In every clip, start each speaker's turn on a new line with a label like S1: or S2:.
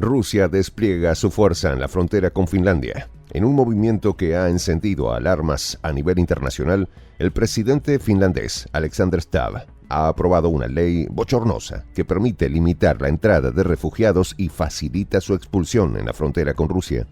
S1: Rusia despliega su fuerza en la frontera con Finlandia. En un movimiento que ha encendido alarmas a nivel internacional, el presidente finlandés, Alexander Stubb, ha aprobado una ley bochornosa que permite limitar la entrada de refugiados y facilita su expulsión en la frontera con Rusia.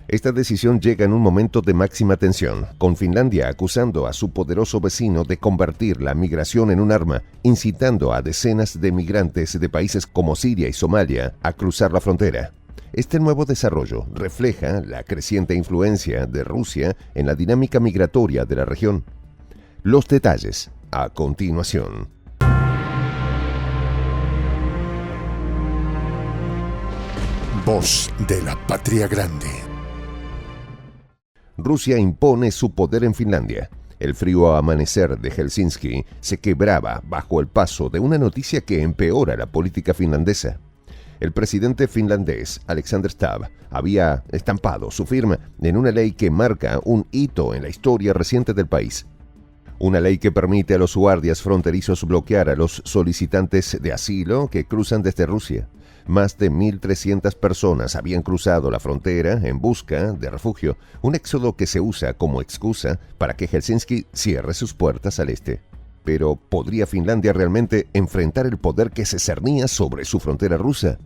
S1: Esta decisión llega en un momento de máxima tensión, con Finlandia acusando a su poderoso vecino de convertir la migración en un arma, incitando a decenas de migrantes de países como Siria y Somalia a cruzar la frontera. Este nuevo desarrollo refleja la creciente influencia de Rusia en la dinámica migratoria de la región. Los detalles a continuación.
S2: Voz de la Patria Grande.
S1: Rusia impone su poder en Finlandia. El frío amanecer de Helsinki se quebraba bajo el paso de una noticia que empeora la política finlandesa. El presidente finlandés, Alexander Stubb, había estampado su firma en una ley que marca un hito en la historia reciente del país. Una ley que permite a los guardias fronterizos bloquear a los solicitantes de asilo que cruzan desde Rusia. Más de 1.300 personas habían cruzado la frontera en busca de refugio, un éxodo que se usa como excusa para que Helsinki cierre sus puertas al este. Pero ¿podría Finlandia realmente enfrentar el poder que se cernía sobre su frontera rusa?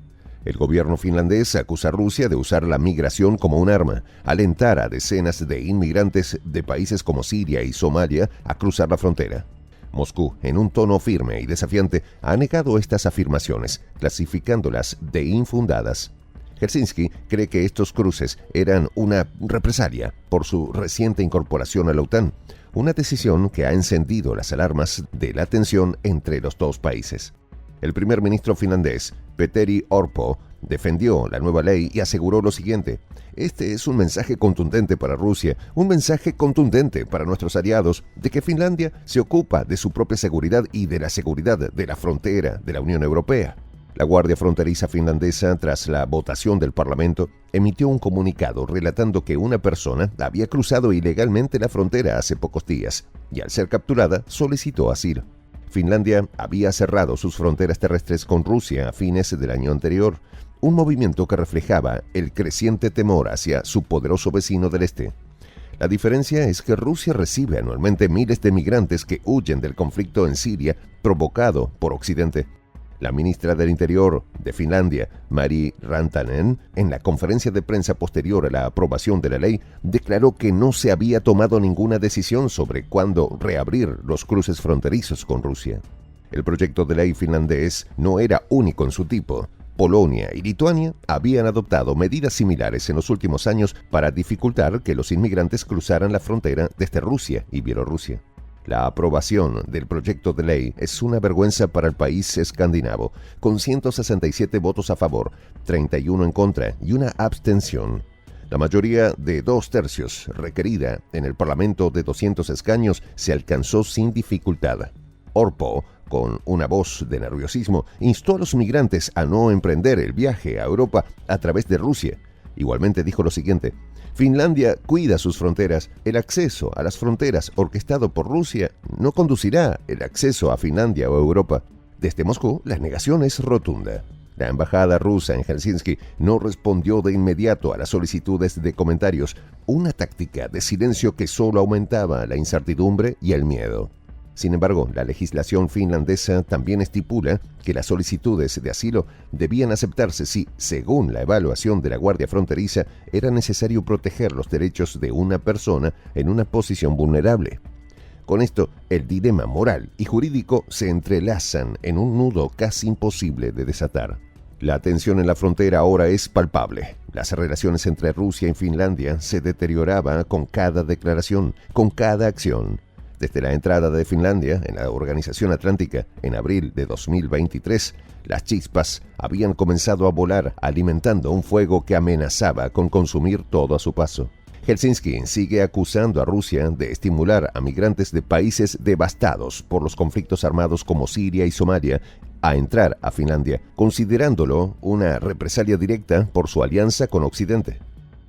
S1: El gobierno finlandés acusa a Rusia de usar la migración como un arma, alentar a decenas de inmigrantes de países como Siria y Somalia a cruzar la frontera. Moscú, en un tono firme y desafiante, ha negado estas afirmaciones, clasificándolas de infundadas. Helsinki cree que estos cruces eran una represalia por su reciente incorporación a la OTAN, una decisión que ha encendido las alarmas de la tensión entre los dos países. El primer ministro finlandés, Petteri Orpo, defendió la nueva ley y aseguró lo siguiente: este es un mensaje contundente para Rusia, un mensaje contundente para nuestros aliados de que Finlandia se ocupa de su propia seguridad y de la seguridad de la frontera de la Unión Europea. La Guardia Fronteriza finlandesa, tras la votación del Parlamento, emitió un comunicado relatando que una persona había cruzado ilegalmente la frontera hace pocos días y, al ser capturada, solicitó asilo. Finlandia había cerrado sus fronteras terrestres con Rusia a fines del año anterior, un movimiento que reflejaba el creciente temor hacia su poderoso vecino del este. La diferencia es que Rusia recibe anualmente miles de migrantes que huyen del conflicto en Siria provocado por Occidente. La ministra del Interior de Finlandia, Mari Rantanen, en la conferencia de prensa posterior a la aprobación de la ley, declaró que no se había tomado ninguna decisión sobre cuándo reabrir los cruces fronterizos con Rusia. El proyecto de ley finlandés no era único en su tipo. Polonia y Lituania habían adoptado medidas similares en los últimos años para dificultar que los inmigrantes cruzaran la frontera desde Rusia y Bielorrusia. La aprobación del proyecto de ley es una vergüenza para el país escandinavo, con 167 votos a favor, 31 en contra y una abstención. La mayoría de 2/3 requerida en el Parlamento de 200 escaños se alcanzó sin dificultad. Orpo, con una voz de nerviosismo, instó a los migrantes a no emprender el viaje a Europa a través de Rusia. Igualmente dijo lo siguiente: Finlandia cuida sus fronteras. El acceso a las fronteras orquestado por Rusia no conducirá el acceso a Finlandia o Europa. Desde Moscú, la negación es rotunda. La embajada rusa en Helsinki no respondió de inmediato a las solicitudes de comentarios, una táctica de silencio que solo aumentaba la incertidumbre y el miedo. Sin embargo, la legislación finlandesa también estipula que las solicitudes de asilo debían aceptarse si, según la evaluación de la Guardia Fronteriza, era necesario proteger los derechos de una persona en una posición vulnerable. Con esto, el dilema moral y jurídico se entrelazan en un nudo casi imposible de desatar. La tensión en la frontera ahora es palpable. Las relaciones entre Rusia y Finlandia se deterioraban con cada declaración, con cada acción. Desde la entrada de Finlandia en la Organización Atlántica en abril de 2023, las chispas habían comenzado a volar, alimentando un fuego que amenazaba con consumir todo a su paso. Helsinki sigue acusando a Rusia de estimular a migrantes de países devastados por los conflictos armados como Siria y Somalia a entrar a Finlandia, considerándolo una represalia directa por su alianza con Occidente.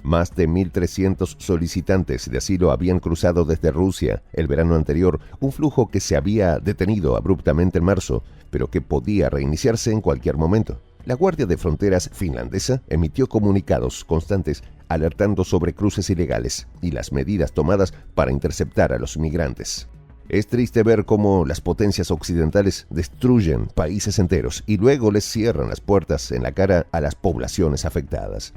S1: Más de 1.300 solicitantes de asilo habían cruzado desde Rusia el verano anterior, un flujo que se había detenido abruptamente en marzo, pero que podía reiniciarse en cualquier momento. La Guardia de Fronteras finlandesa emitió comunicados constantes alertando sobre cruces ilegales y las medidas tomadas para interceptar a los migrantes. Es triste ver cómo las potencias occidentales destruyen países enteros y luego les cierran las puertas en la cara a las poblaciones afectadas.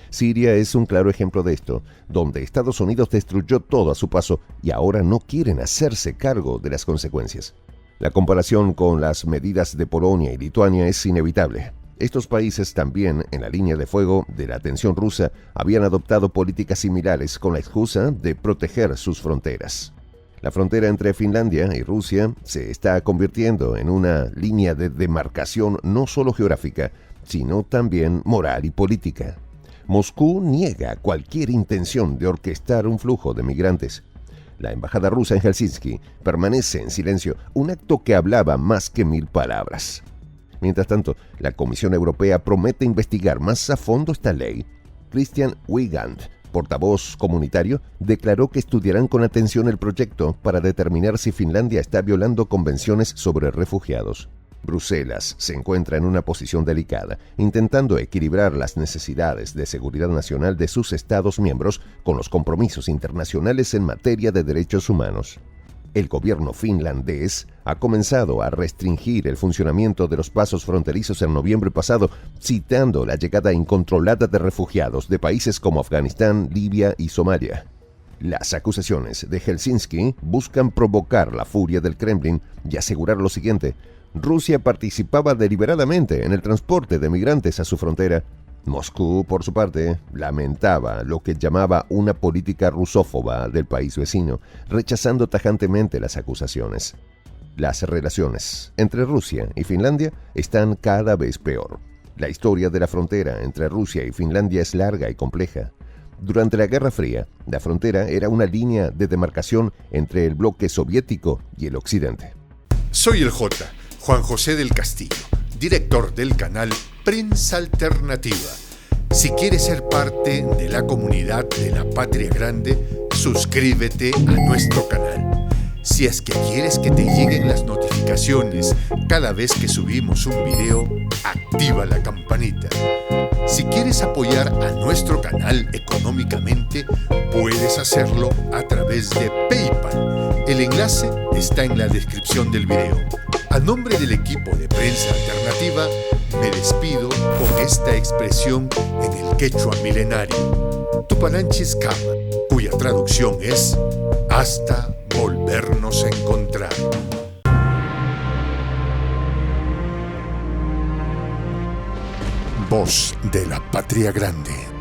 S1: Siria es un claro ejemplo de esto, donde Estados Unidos destruyó todo a su paso y ahora no quieren hacerse cargo de las consecuencias. La comparación con las medidas de Polonia y Lituania es inevitable. Estos países también, en la línea de fuego de la tensión rusa, habían adoptado políticas similares con la excusa de proteger sus fronteras. La frontera entre Finlandia y Rusia se está convirtiendo en una línea de demarcación no solo geográfica, sino también moral y política. Moscú niega cualquier intención de orquestar un flujo de migrantes. La embajada rusa en Helsinki permanece en silencio, un acto que hablaba más que 1000 palabras. Mientras tanto, la Comisión Europea promete investigar más a fondo esta ley. Christian Wiegand, portavoz comunitario, declaró que estudiarán con atención el proyecto para determinar si Finlandia está violando convenciones sobre refugiados. Bruselas se encuentra en una posición delicada, intentando equilibrar las necesidades de seguridad nacional de sus Estados miembros con los compromisos internacionales en materia de derechos humanos. El gobierno finlandés ha comenzado a restringir el funcionamiento de los pasos fronterizos en noviembre pasado, citando la llegada incontrolada de refugiados de países como Afganistán, Libia y Somalia. Las acusaciones de Helsinki buscan provocar la furia del Kremlin y asegurar lo siguiente: Rusia participaba deliberadamente en el transporte de migrantes a su frontera. Moscú, por su parte, lamentaba lo que llamaba una política rusófoba del país vecino, rechazando tajantemente las acusaciones. Las relaciones entre Rusia y Finlandia están cada vez peor. La historia de la frontera entre Rusia y Finlandia es larga y compleja. Durante la Guerra Fría, la frontera era una línea de demarcación entre el bloque soviético y el occidente.
S2: Soy el J, Juan José del Castillo, director del canal Prensa Alternativa. Si quieres ser parte de la comunidad de la Patria Grande, suscríbete a nuestro canal. Si es que quieres que te lleguen las notificaciones cada vez que subimos un video, activa la campanita. Si quieres apoyar a nuestro canal económicamente, puedes hacerlo a través de PayPal. El enlace está en la descripción del video. A nombre del equipo de Prensa Alternativa, me despido con esta expresión en el quechua milenario, Tupananchis Kama, cuya traducción es hasta volvernos a encontrar. Voz de la Patria Grande.